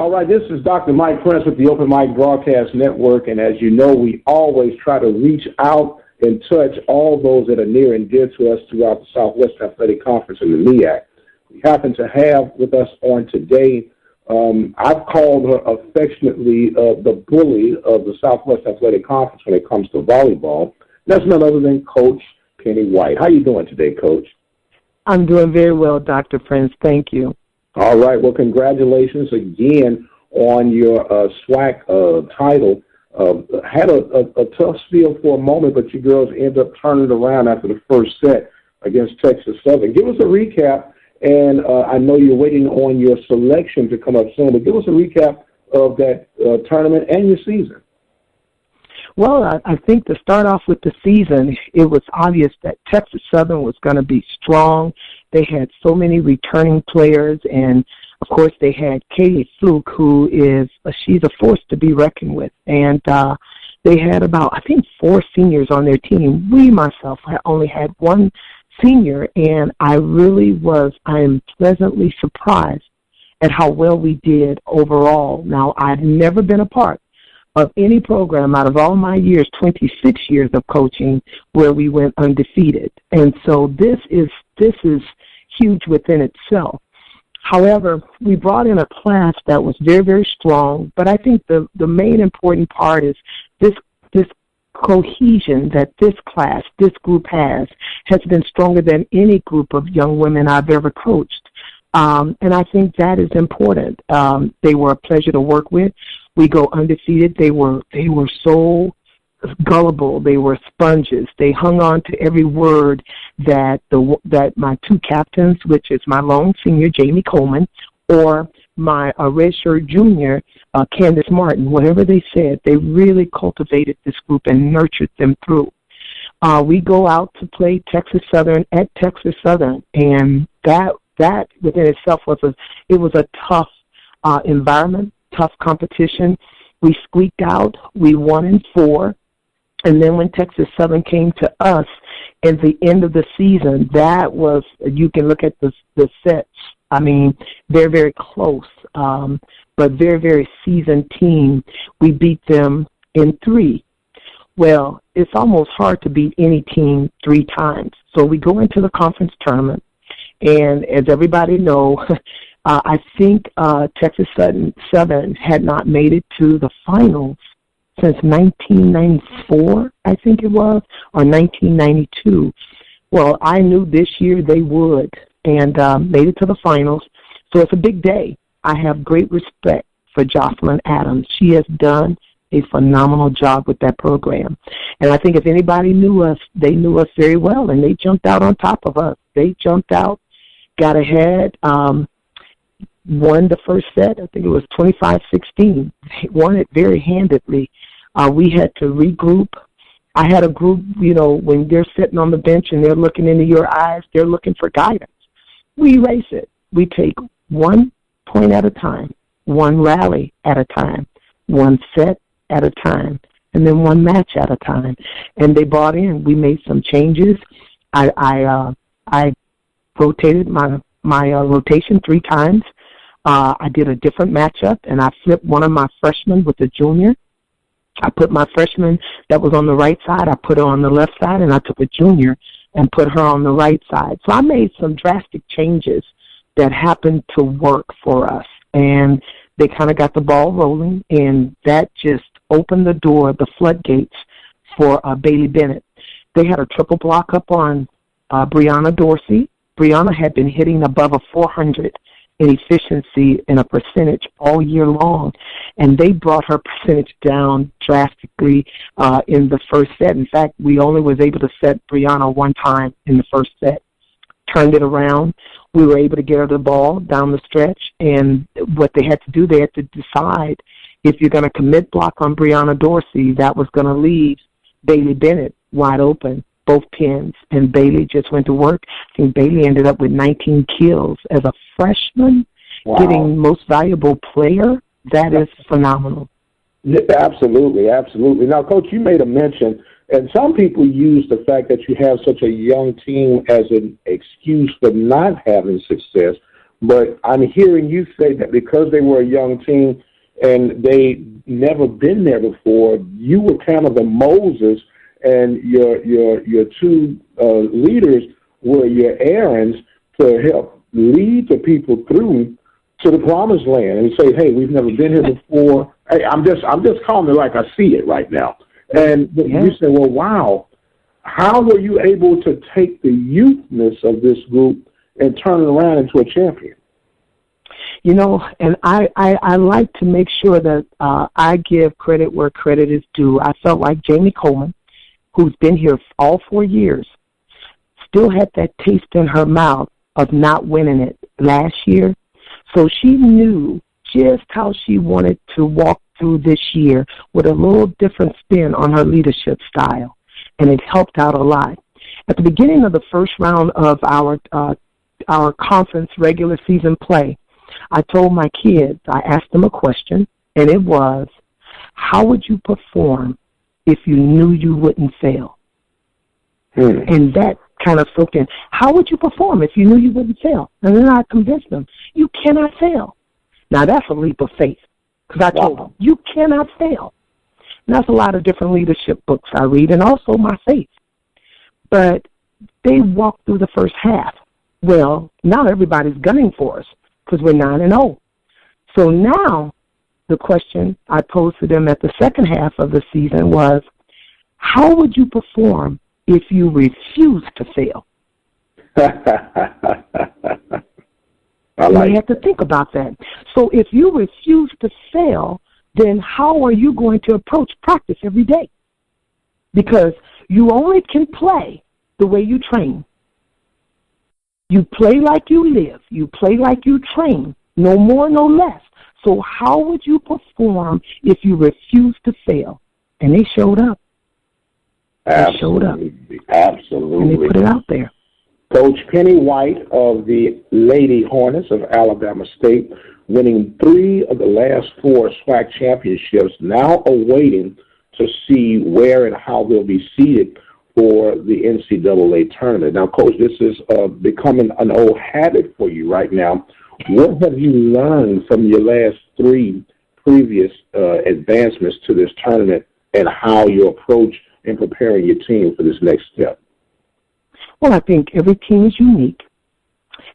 All right, this is Dr. Mike Prince with the Open Mic Broadcast Network, and as you know, we always try to reach out and touch all those that are near and dear to us throughout the Southwest Athletic Conference and the MEAC. We happen to have with us on today, I've called her affectionately the bully of the Southwest Athletic Conference when it comes to volleyball. That's none other than Coach Penny White. How you doing today, Coach? I'm doing very well, Dr. Prince. Thank you. All right. Well, congratulations again on your SWAC title. Had a tough spiel for a moment, but you girls ended up turning it around after the first set against Texas Southern. Give us a recap, and I know you're waiting on your selection to come up soon, but give us a recap of that tournament and your season. Well, I think to start off with the season, it was obvious that Texas Southern was going to be strong. They had so many returning players, and, of course, they had Katie Fluke, who she's a force to be reckoned with. And they had about, I think, 4 seniors on their team. Myself, only had 1 senior, and I am pleasantly surprised at how well we did overall. Now, I've never been a part of any program out of all my years, 26 years of coaching, where we went undefeated. And so this is huge within itself. However, we brought in a class that was very, very strong, but I think the main important part is this cohesion that this group has been stronger than any group of young women I've ever coached. And I think that is important. They were a pleasure to work with. We go undefeated. They were so gullible. They were sponges. They hung on to every word that my 2 captains, which is my lone senior, Jamie Coleman, or my redshirt junior, Candace Martin, whatever they said, they really cultivated this group and nurtured them through. We go out to play Texas Southern at Texas Southern, and that within itself was a tough environment, tough competition. We squeaked out. We won in 4. And then when Texas Southern came to us at the end of the season, that was, you can look at the sets. I mean, they're very close, but very, very seasoned team. We beat them in 3. Well, it's almost hard to beat any team 3 times. So we go into the conference tournament, and as everybody knows, I think Texas Southern had not made it to the finals since 1994, I think it was, or 1992. Well, I knew this year they would, and made it to the finals. So it's a big day. I have great respect for Jocelyn Adams. She has done a phenomenal job with that program. And I think if anybody knew us, they knew us very well, and they jumped out on top of us. They jumped out, got ahead, won the first set. I think it was 25-16. Won it very handedly. We had to regroup. I had a group, when they're sitting on the bench and they're looking into your eyes, they're looking for guidance. We erase it. We take 1 point at a time, 1 rally at a time, 1 set at a time, and then 1 match at a time. And they bought in. We made some changes. I rotated my rotation 3 times. I did a different matchup, and I flipped one of my freshmen with a junior. I put my freshman that was on the right side, I put her on the left side, and I took a junior and put her on the right side. So I made some drastic changes that happened to work for us, and they kind of got the ball rolling, and that just opened the door, the floodgates for Bailey Bennett. They had a triple block up on Brianna Dorsey. Brianna had been hitting above a 400 in efficiency in a percentage all year long, and they brought her percentage down drastically in the first set. In fact, we only was able to set Brianna 1 time in the first set. Turned it around. We were able to get her the ball down the stretch, and what they had to do, they had to decide if you're going to commit block on Brianna Dorsey, that was going to leave Bailey Bennett wide open, both pins, and Bailey just went to work. I think Bailey ended up with 19 kills as a freshman. Wow. Getting most valuable player. That is phenomenal. Absolutely, absolutely. Now, Coach, you made a mention, and some people use the fact that you have such a young team as an excuse for not having success. But I'm hearing you say that because they were a young team and they never been there before, you were kind of the Moses, and your two leaders were your Aarons to help lead the people through to the promised land and say, hey, we've never been here before. Hey, I'm just calling it like I see it right now. And you say, well, wow, how were you able to take the youthness of this group and turn it around into a champion? You know, and I like to make sure that I give credit where credit is due. I felt like Jamie Coleman, who's been here all 4 years, still had that taste in her mouth of not winning it last year. So she knew just how she wanted to walk through this year with a little different spin on her leadership style, and it helped out a lot. At the beginning of the first round of our conference regular season play, I told my kids, I asked them a question, and it was, how would you perform if you knew you wouldn't fail? And that kind of soaked in. How would you perform if you knew you wouldn't fail? And then I convinced them, you cannot fail. Now, that's a leap of faith, because I told them, you cannot fail. And that's a lot of different leadership books I read, and also my faith. But they walked through the first half. Well, now everybody's gunning for us, because we're 9-0. So now the question I posed to them at the second half of the season was, how would you perform if you refused to fail? You have to think about that. So if you refuse to fail, then how are you going to approach practice every day? Because you only can play the way you train. You play like you live. You play like you train. No more, no less. So how would you perform if you refuse to fail? And they showed up. They showed up. Absolutely. And they put it out there. Coach Penny White of the Lady Hornets of Alabama State, winning 3 of the last 4 SWAC championships, now awaiting to see where and how they'll be seeded for the NCAA tournament. Now, Coach, this is becoming an old habit for you right now. What have you learned from your last 3 previous advancements to this tournament, and how you approach in preparing your team for this next step? Well, I think every team is unique.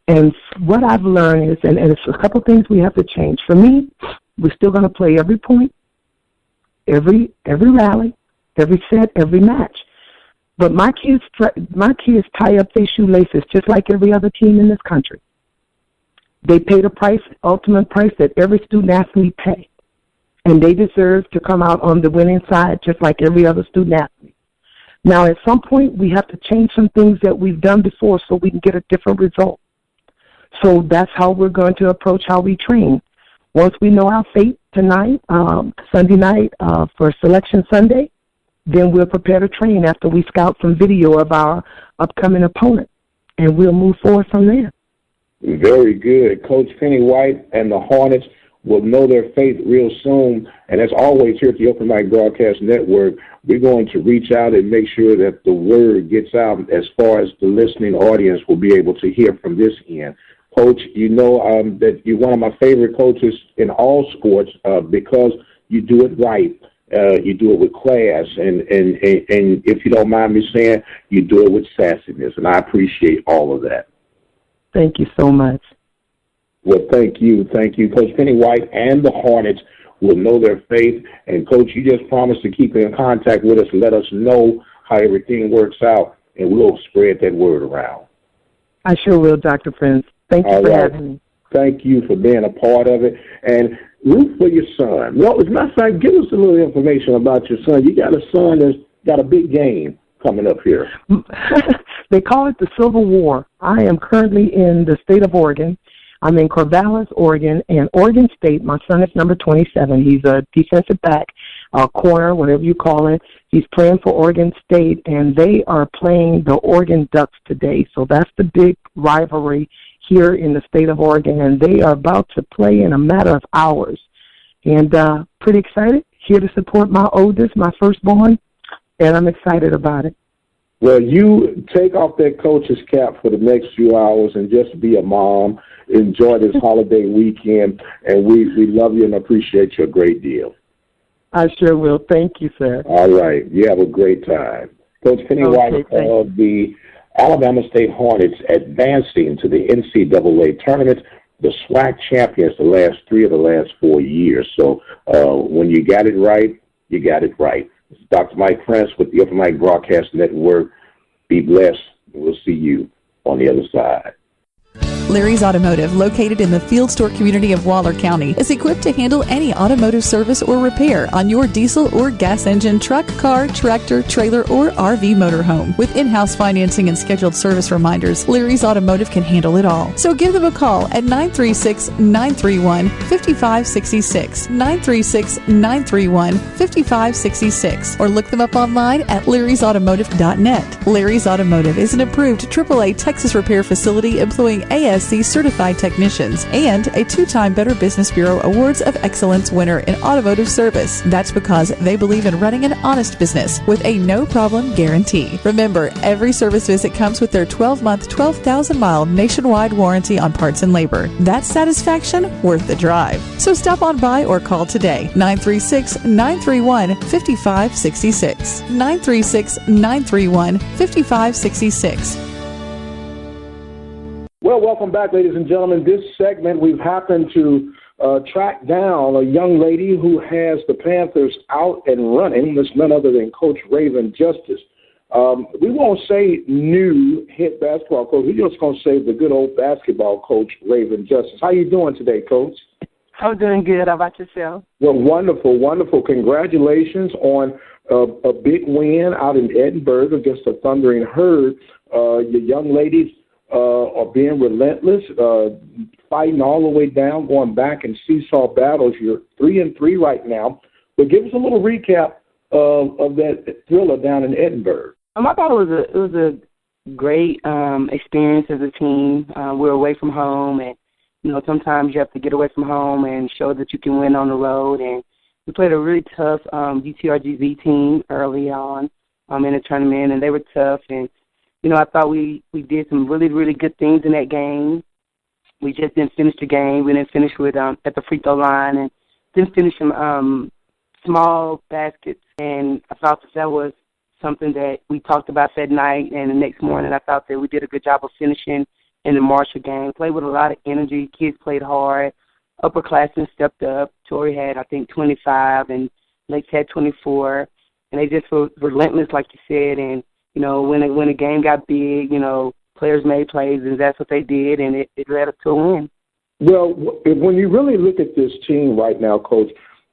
And what I've learned is, and it's a couple things we have to change. For me, we're still going to play every point, every rally, every set, every match. But my kids tie up their shoelaces just like every other team in this country. They pay the price, ultimate price that every student athlete pay. And they deserve to come out on the winning side just like every other student athlete. Now, at some point, we have to change some things that we've done before so we can get a different result. So that's how we're going to approach how we train. Once we know our fate tonight, Sunday night for Selection Sunday, then we'll prepare to train after we scout some video of our upcoming opponent, and we'll move forward from there. Very good. Coach Penny White and the Hornets will know their fate real soon. And as always here at the Open Mic Broadcast Network, we're going to reach out and make sure that the word gets out as far as the listening audience will be able to hear from this end. Coach, you know that you're one of my favorite coaches in all sports because you do it right. You do it with class, and if you don't mind me saying, you do it with sassiness, and I appreciate all of that. Thank you so much. Well, thank you. Coach Penny White and the Hornets will know their faith, and Coach, you just promised to keep in contact with us and let us know how everything works out, and we'll spread that word around. I sure will, Dr. Prince. Thank you for having me. Thank you for being a part of it, and root for your son. Well, as a matter of fact, give us a little information about your son. You got a son that's got a big game coming up here. They call it the Civil War. I am currently in the state of Oregon. I'm in Corvallis, Oregon, and Oregon State. My son is number 27. He's a defensive back, corner, whatever you call it. He's playing for Oregon State, and they are playing the Oregon Ducks today. So that's the big rivalry here in the state of Oregon, and they are about to play in a matter of hours. And pretty excited, here to support my oldest, my firstborn, and I'm excited about it. Well, you take off that coach's cap for the next few hours and just be a mom. Enjoy this holiday weekend, and we love you and appreciate you a great deal. I sure will. Thank you, sir. All right. You have a great time. Coach Penny White of the Alabama State Hornets advancing to the NCAA tournament, the SWAC champions the last 3 of the last 4 years. So when you got it right, you got it right. This is Dr. Mike Prince with the Open Mic Broadcast Network. Be blessed. We'll see you on the other side. Larry's Automotive, located in the Field Store community of Waller County, is equipped to handle any automotive service or repair on your diesel or gas engine, truck, car, tractor, trailer, or RV motorhome. With in-house financing and scheduled service reminders, Larry's Automotive can handle it all. So give them a call at 936-931-5566, 936-931-5566, or look them up online at larrysautomotive.net. Larry's Automotive is an approved AAA Texas repair facility employing ASC certified technicians and a 2-time Better Business Bureau Awards of Excellence winner in automotive service. That's because they believe in running an honest business with a no-problem guarantee. Remember, every service visit comes with their 12-month, 12,000-mile nationwide warranty on parts and labor. That's satisfaction worth the drive. So stop on by or call today, 936-931-5566, 936-931-5566. Well, welcome back, ladies and gentlemen. This segment, we've happened to track down a young lady who has the Panthers out and running. It's none other than Coach RAVON Justice. We won't say new head basketball coach. We're just going to say the good old basketball coach, RAVON Justice. How you doing today, Coach? I'm doing good. How about yourself? Well, wonderful, wonderful. Congratulations on a big win out in Edinburgh against the Thundering Herd. Your young ladies are being relentless, fighting all the way down, going back in seesaw battles. You're 3-3 right now. But give us a little recap of that thriller down in Edinburgh. I thought it was a great experience as a team. We're away from home, and sometimes you have to get away from home and show that you can win on the road. And we played a really tough UTRGV team early on in the tournament, and they were tough. And I thought we did some really, really good things in that game. We just didn't finish the game. We didn't finish with at the free throw line, and didn't finish some small baskets. And I thought that was something that we talked about that night. And the next morning, I thought that we did a good job of finishing in the Marshall game. Played with a lot of energy. Kids played hard. Upperclassmen stepped up. Torrey had, I think, 25, and Lakes had 24. And they just were relentless, like you said. And when the game got big, players made plays, and that's what they did, and it led us to a win. Well, when you really look at this team right now, Coach,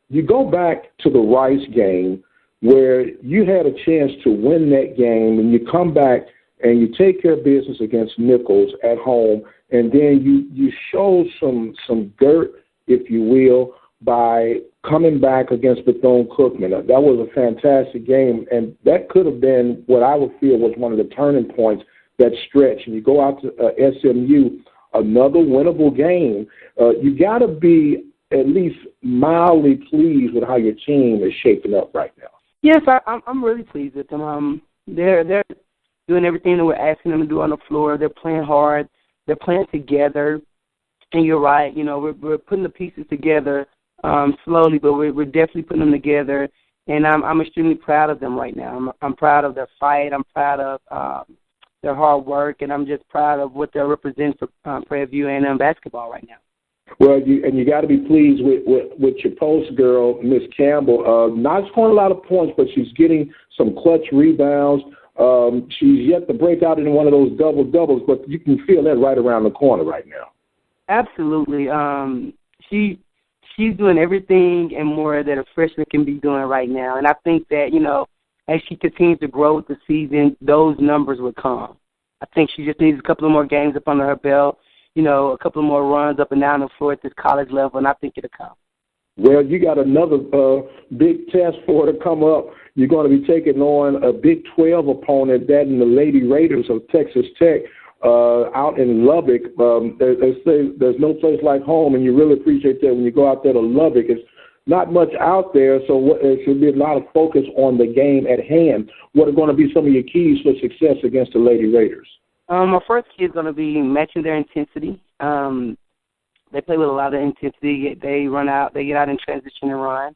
you go back to the Rice game where you had a chance to win that game, and you come back and you take care of business against Nichols at home, and then you show some dirt, if you will, by coming back against Bethune-Cookman. That was a fantastic game, and that could have been what I would feel was one of the turning points, that stretch. And you go out to SMU, another winnable game. You got to be at least mildly pleased with how your team is shaping up right now. Yes, I'm really pleased with them. They're doing everything that we're asking them to do on the floor. They're playing hard. They're playing together. And you're right. We're putting the pieces together slowly, but we're definitely putting them together, and I'm extremely proud of them right now. I'm proud of their fight. I'm proud of their hard work, and I'm just proud of what they're representing for Prairie View A&M basketball right now. Well, you got to be pleased with your post girl, Miss Campbell. Not scoring a lot of points, but she's getting some clutch rebounds. She's yet to break out in one of those double-doubles, but you can feel that right around the corner right now. Absolutely. She's doing everything and more that a freshman can be doing right now. And I think that, as she continues to grow with the season, those numbers will come. I think she just needs a couple of more games up under her belt, a couple of more runs up and down the floor at this college level, and I think it'll come. Well, you got another big test for her to come up. You're going to be taking on a Big 12 opponent, that and the Lady Raiders of Texas Tech. Out in Lubbock. They say there's no place like home, and you really appreciate that when you go out there to Lubbock. It's not much out there, so there should be a lot of focus on the game at hand. What are going to be some of your keys for success against the Lady Raiders? My first key is going to be matching their intensity. They play with a lot of intensity. They run out, they get out in transition and run.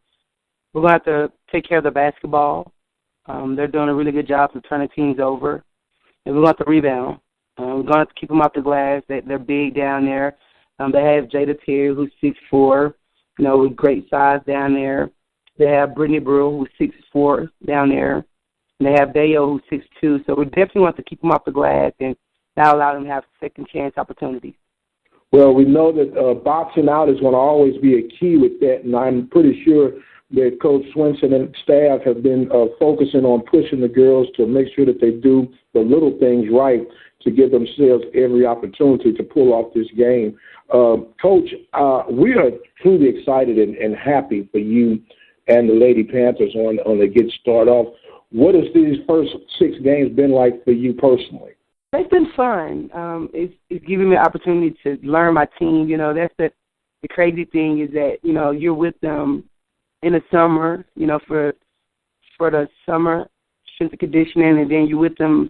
We're going to have to take care of the basketball. They're doing a really good job of turning teams over. And we're going to have to rebound. We're going to have to keep them off the glass. They're big down there. They have Jada Terry, who's 6'4", with great size down there. They have Brittany Brewer, who's 6'4", down there. And they have Bayo, who's 6'2". So we definitely want to keep them off the glass and not allow them to have second chance opportunities. Well, we know that boxing out is going to always be a key with that, and I'm pretty sure that Coach Swinson and staff have been focusing on pushing the girls to make sure that they do the little things right to give themselves every opportunity to pull off this game. Coach, we are truly excited and happy for you and the Lady Panthers on the get start off. What has these first 6 games been like for you personally? It's been fun. It's giving me an opportunity to learn my team. That's the crazy thing is that, you're with them in the summer, for the summer strength and conditioning, and then you're with them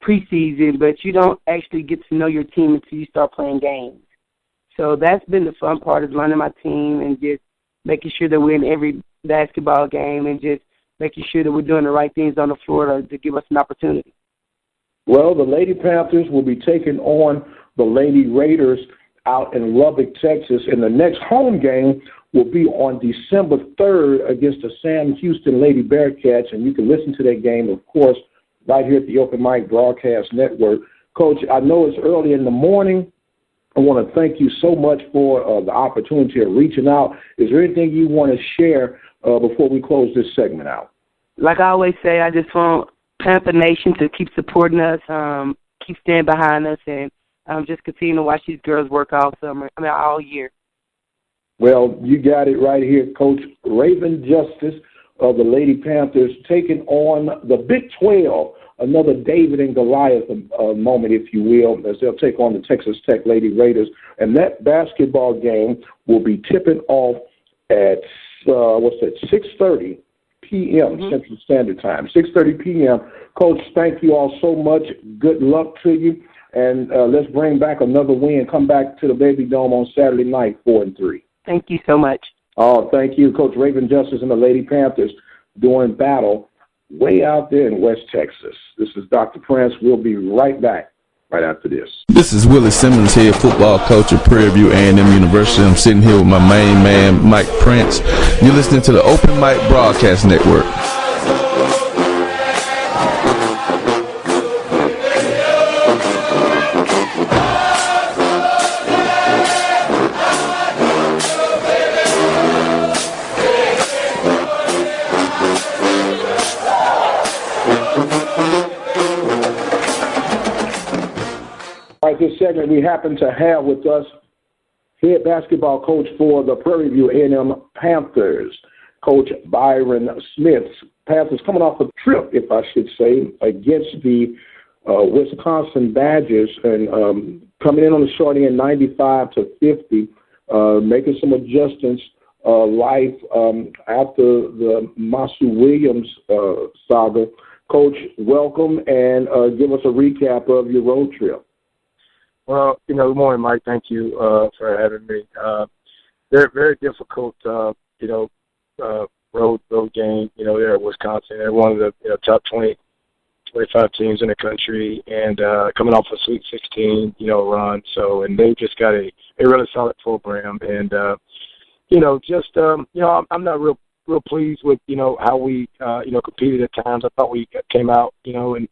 preseason, but you don't actually get to know your team until you start playing games. So that's been the fun part, is learning my team and just making sure that we're in every basketball game and just making sure that we're doing the right things on the floor to give us an opportunity. Well, the Lady Panthers will be taking on the Lady Raiders out in Lubbock, Texas, and the next home game will be on December 3rd against the Sam Houston Lady Bearcats, and you can listen to that game, of course, right here at the Open Mic Broadcast Network. Coach, I know it's early in the morning. I want to thank you so much for the opportunity of reaching out. Is there anything you want to share before we close this segment out? Like I always say, I just want Panther Nation to keep supporting us, keep standing behind us, and just continue to watch these girls work all year. Well, you got it right here, Coach. Raven Justice of the Lady Panthers taking on the Big 12, another David and Goliath moment, if you will, as they'll take on the Texas Tech Lady Raiders. And that basketball game will be tipping off at, 6:30 p.m. Central Standard Time, 6:30 p.m. Coach, thank you all so much. Good luck to you. And let's bring back another win. Come back to the Baby Dome on Saturday night, 4-3. Thank you so much. Oh, thank you, Coach Raven Justice and the Lady Panthers doing battle way out there in West Texas. This is Dr. Prince. We'll be right back right after this. This is Willie Simmons here, football coach at Prairie View A&M University. I'm sitting here with my main man, Mike Prince. You're listening to the Open Mic Broadcast Network. This segment, we happen to have with us head basketball coach for the Prairie View A&M Panthers, Coach BYRON Smith. Panthers coming off a trip, if I should say, against the Wisconsin Badgers, and coming in on the short end 95-50, making some adjustments after the Masu Williams saga. Coach, welcome, and give us a recap of your road trip. Well, good morning, Mike. Thank you for having me. Very, very difficult, road game, there at Wisconsin. They're one of the top 20, 25 teams in the country, and coming off a Sweet 16, run. So, and they've just got a really solid program. And, I'm not real pleased with, how we, competed at times. I thought we came out, and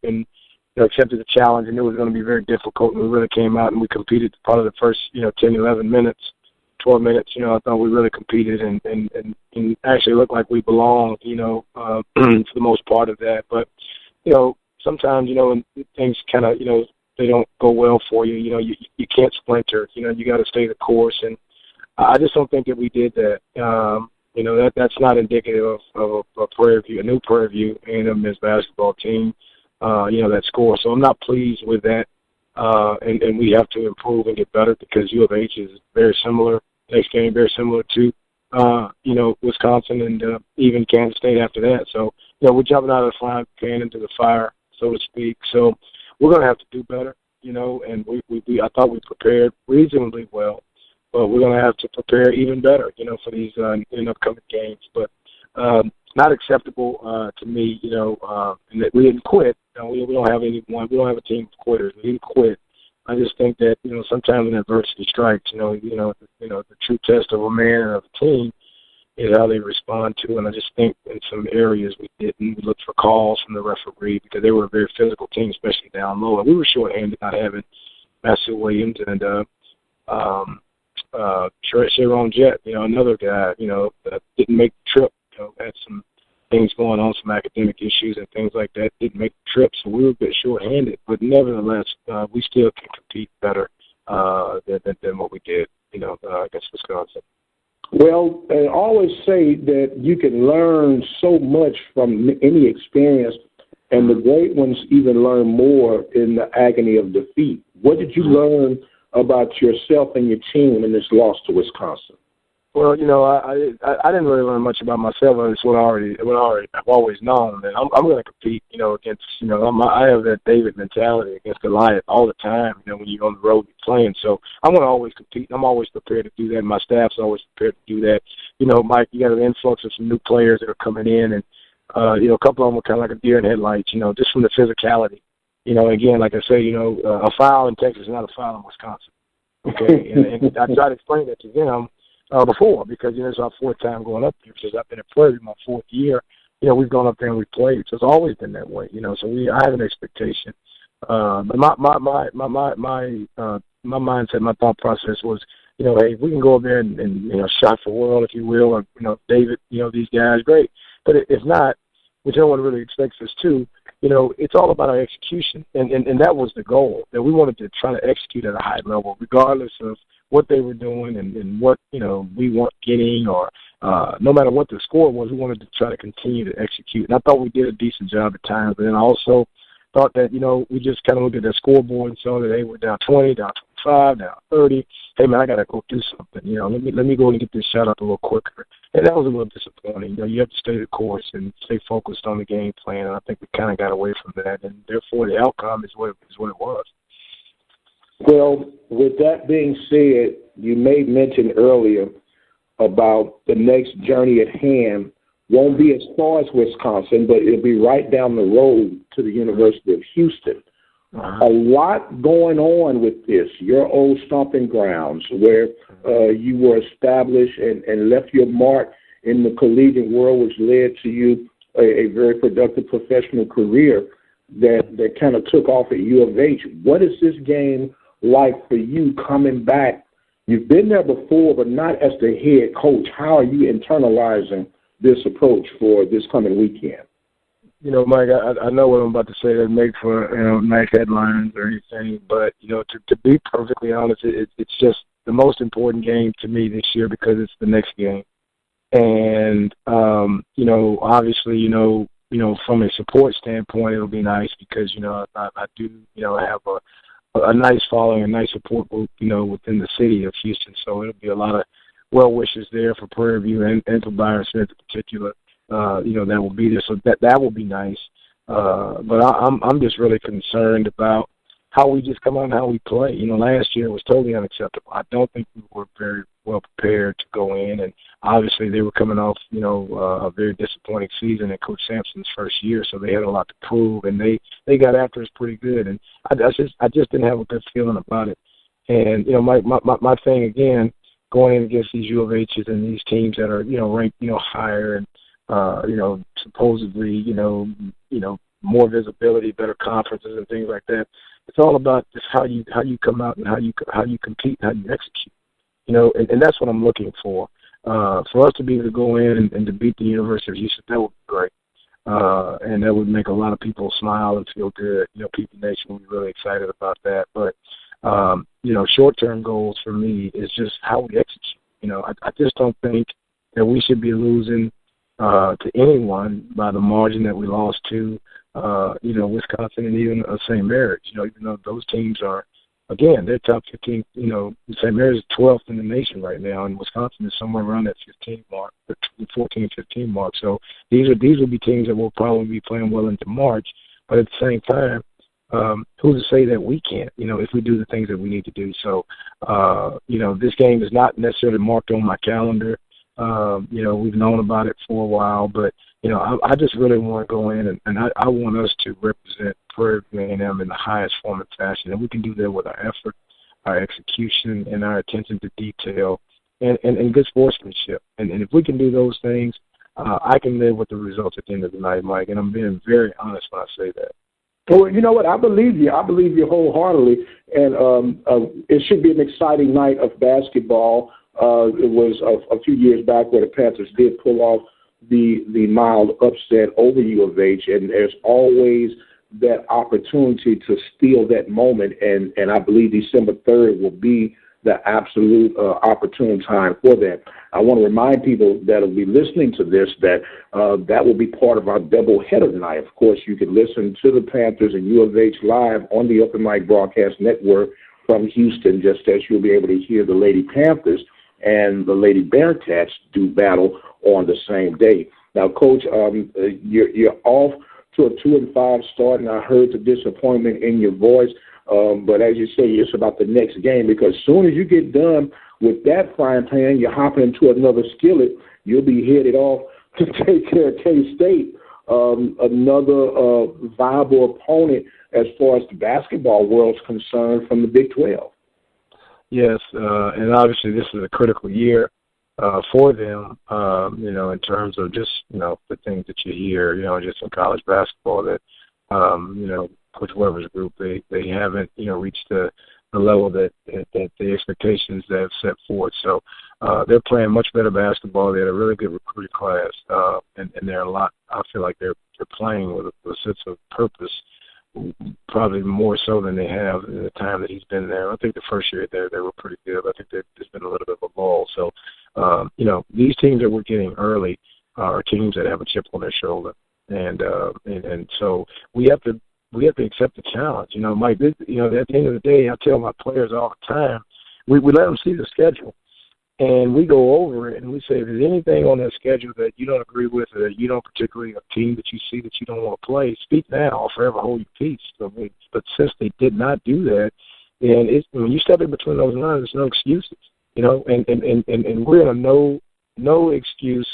accepted the challenge, and it was going to be very difficult. And we really came out and we competed part of the first, 10, 11 minutes, 12 minutes. I thought we really competed and actually looked like we belonged, for the most part of that. But, sometimes, when things kind of, they don't go well for you, you can't splinter. You got to stay the course. And I just don't think that we did that. That's not indicative of a Prairie View, a new Prairie View A&M men's basketball team. That score. So I'm not pleased with that. And we have to improve and get better because U of H is very similar, next game very similar to Wisconsin and even Kansas State after that. So, we're jumping out of the frying pan into the fire, so to speak. So we're going to have to do better, and I thought we prepared reasonably well, but we're going to have to prepare even better, for these upcoming games. But not acceptable to me, and that we didn't quit. We don't have anyone. We don't have a team of quitters. We didn't quit. I just think that sometimes when adversity strikes, the true test of a man and of a team is how they respond to. And I just think in some areas we didn't. We looked for calls from the referee because they were a very physical team, especially down low. And we were shorthanded, not having Matthew Williams and Sharon Jett, another guy, that didn't make the trip. Had some things going on, some academic issues and things like that, didn't make the trip. So we were a bit shorthanded. But nevertheless, we still can compete better than what we did, against Wisconsin. Well, I always say that you can learn so much from any experience, and the great ones even learn more in the agony of defeat. What did you learn about yourself and your team in this loss to Wisconsin? Well, I didn't really learn much about myself. It's what I've always known. And I'm going to compete, against, I have that David mentality against Goliath all the time, when you're on the road and playing. So I'm going to always compete. I'm always prepared to do that. My staff's always prepared to do that. Mike, you got an influx of some new players that are coming in, and, a couple of them are kind of like a deer in headlights, just from the physicality. Again, like I say, a foul in Texas is not a foul in Wisconsin. Okay, and I try to explain that to them. Before, because it's our fourth time going up there. Since I've been at Prairie, my fourth year, we've gone up there and we played. So it's always been that way, So I have an expectation. But my mindset, my thought process was, hey, if we can go up there and shot for world, if you will, or David, these guys, great. But if not, which no one really expects us to, it's all about our execution, and that was the goal, that we wanted to try to execute at a high level, regardless of what they were doing and what, we weren't getting, or no matter what the score was, we wanted to try to continue to execute. And I thought we did a decent job at times, but then I also thought that, we just kind of looked at that scoreboard and saw that, hey, we're down 20, down 25, down 30. Hey, man, I got to go do something. Let me go and get this shot up a little quicker. And that was a little disappointing. You have to stay the course and stay focused on the game plan, and I think we kind of got away from that, and therefore the outcome is what it was. Well, with that being said, you made mention earlier about the next journey at hand won't be as far as Wisconsin, but it'll be right down the road to the University of Houston. A lot going on with this, your old stomping grounds, where you were established and left your mark in the collegiate world, which led to you a very productive professional career that kind of took off at U of H. What is this game like for you coming back? You've been there before, but not as the head coach. How are you internalizing this approach for this coming weekend? Mike, I know what I'm about to say doesn't make for nice headlines or anything, but to be perfectly honest, it's just the most important game to me this year because it's the next game, and obviously from a support standpoint, it'll be nice because I do have a nice following, a nice support group within the city of Houston, so it'll be a lot of well wishes there for Prairie View and for BYRON Smith in particular. That will be there, so that will be nice. But I'm just really concerned about how we just come out and how we play. Last year was totally unacceptable. I don't think we were very well prepared to go in, and obviously they were coming off, a very disappointing season in Coach Sampson's first year, so they had a lot to prove, and they got after us pretty good, and I just didn't have a good feeling about it. And my thing again, going in against these U of H's and these teams that are ranked higher and supposedly, more visibility, better conferences and things like that. It's all about just how you come out and how you compete and how you execute. And that's what I'm looking for. For us to be able to go in and to beat the University of Houston, that would be great. And that would make a lot of people smile and feel good. People Nation will be really excited about that. But short-term goals for me is just how we execute. I just don't think that we should be losing to anyone by the margin that we lost to, Wisconsin and even St. Mary's. Even though those teams are, again, they're top 15. St. Mary's is 12th in the nation right now, and Wisconsin is somewhere around that 15 mark, the 14, 15 mark. So these will be teams that will probably be playing well into March. But at the same time, who's to say that we can't, if we do the things that we need to do. So, this game is not necessarily marked on my calendar. We've known about it for a while, but, I just really want to go in and I want us to represent Prairie View A&M in the highest form and fashion. And we can do that with our effort, our execution, and our attention to detail and good sportsmanship. And if we can do those things, I can live with the results at the end of the night, Mike. And I'm being very honest when I say that. Well, you know what? I believe you. I believe you wholeheartedly. And it should be an exciting night of basketball. It was a few years back where the Panthers did pull off the mild upset over U of H, and there's always that opportunity to steal that moment. And I believe December 3rd will be the absolute opportune time for that. I want to remind people that will be listening to this that that will be part of our doubleheader tonight. Of course, you can listen to the Panthers and U of H live on the Open Mic Broadcast Network from Houston, just as you'll be able to hear the Lady Panthers and the Lady Bearcats do battle on the same day. Now, Coach, you're off to a 2-5 start, and I heard the disappointment in your voice. But as you say, it's about the next game, because as soon as you get done with that frying pan, you're hopping into another skillet. You'll be headed off to take care of K-State, another viable opponent as far as the basketball world's concerned from the Big 12. Yes, and obviously this is a critical year for them, in terms of just, the things that you hear, just in college basketball that, Coach Weber's group, they haven't, reached the level that the expectations they have set forth. So they're playing much better basketball. They had a really good recruiting class, and they're a lot. I feel like they're playing with a sense of purpose, probably more so than they have in the time that he's been there. I think the first year there they were pretty good. I think there's been a little bit of a lull. So these teams that we're getting early are teams that have a chip on their shoulder, and so we have to accept the challenge. Mike, at the end of the day, I tell my players all the time, we let them see the schedule, and we go over it, and we say, if there's anything on that schedule that you don't agree with, or that you don't particularly, a team that you see that you don't want to play, speak now or forever hold your peace. But since they did not do that, and when you step in between those lines, there's no excuses, and we're in a no excuse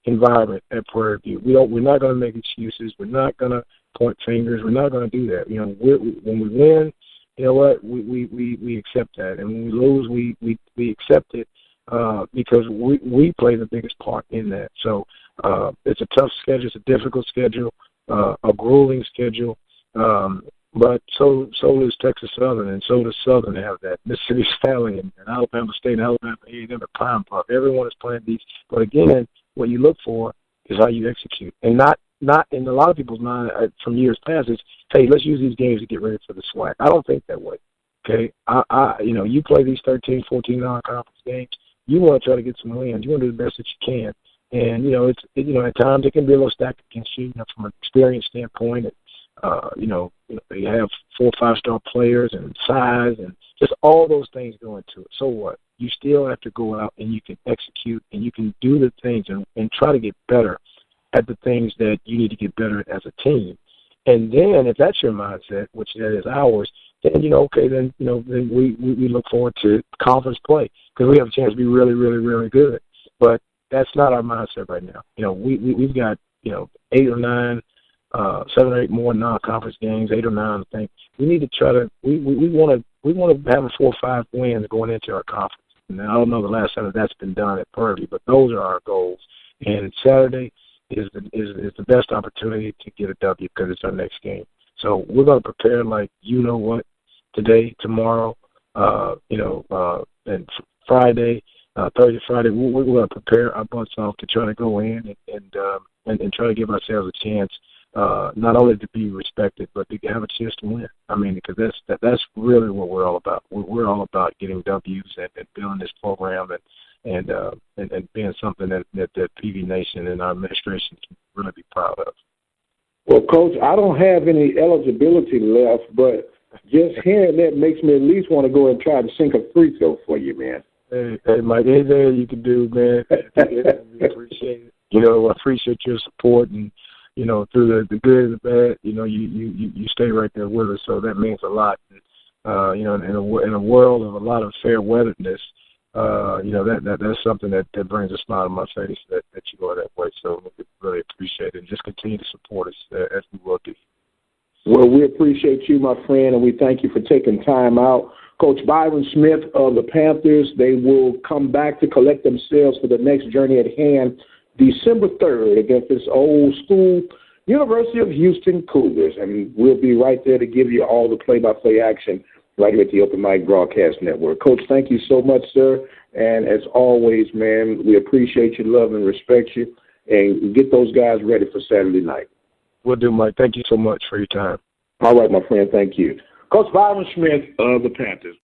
environment at Prairie View. We're not going to make excuses. We're not going to point fingers. We're not going to do that. When we win, you know what, we accept that, and when we lose, we accept it because we play the biggest part in that. So it's a tough schedule. It's a difficult schedule, a grueling schedule. But so does Texas Southern, and so does Southern have that. Mississippi Valley and Alabama State and Alabama A&M and Pine Bluff. Everyone is playing these. But again, what you look for is how you execute, and not in a lot of people's mind from years past is, hey, let's use these games to get ready for the SWAC. I don't think that way. Okay, you play these 13, 14 non-conference games. You want to try to get some wins. You want to do the best that you can, and at times it can be a little stacked against you, from an experience standpoint. And, they have 4 or 5-star players and size and just all those things go into it. So what? You still have to go out and you can execute and you can do the things and try to get better at the things that you need to get better at as a team. And then if that's your mindset, which that is ours, then, then we look forward to conference play because we have a chance to be really, really, really good. But that's not our mindset right now. We've got, 8 or 9, 7 or 8 more non-conference games, 8 or 9, I think. We need to try to, we want to have a 4 or 5 wins going into our conference. And I don't know the last time that's been done at Prairie View, but those are our goals. And Saturday is the best opportunity to get a W because it's our next game. So we're going to prepare like today, tomorrow, and Friday, Thursday, Friday. We're going to prepare our butts off to try to go in and try to give ourselves a chance, not only to be respected, but to have a chance to win. I mean, because that's really what we're all about. We're all about getting W's and building this program and being something that PV Nation and our administration can really be proud of. Well, Coach, I don't have any eligibility left, but Just hearing that makes me at least want to go and try to sink a free throw for you, man. Hey, Mike, anything you can do, man. We appreciate it. I appreciate your support, and through the good and the bad, you stay right there with us. So that means a lot. And, in a world of a lot of fair weatheredness, that's something that brings a smile to my face that you go that way. So we really appreciate it, and just continue to support us as we will do. Well, we appreciate you, my friend, and we thank you for taking time out. Coach BYRON Smith of the Panthers, they will come back to collect themselves for the next journey at hand December 3rd against this old school University of Houston Cougars, and we'll be right there to give you all the play-by-play action right here at the Open Mic Broadcast Network. Coach, thank you so much, sir, and as always, man, we appreciate you, love and respect you, and get those guys ready for Saturday night. Will do, Mike. Thank you so much for your time. All right, my friend. Thank you. Coach BYRON Smith of the Panthers.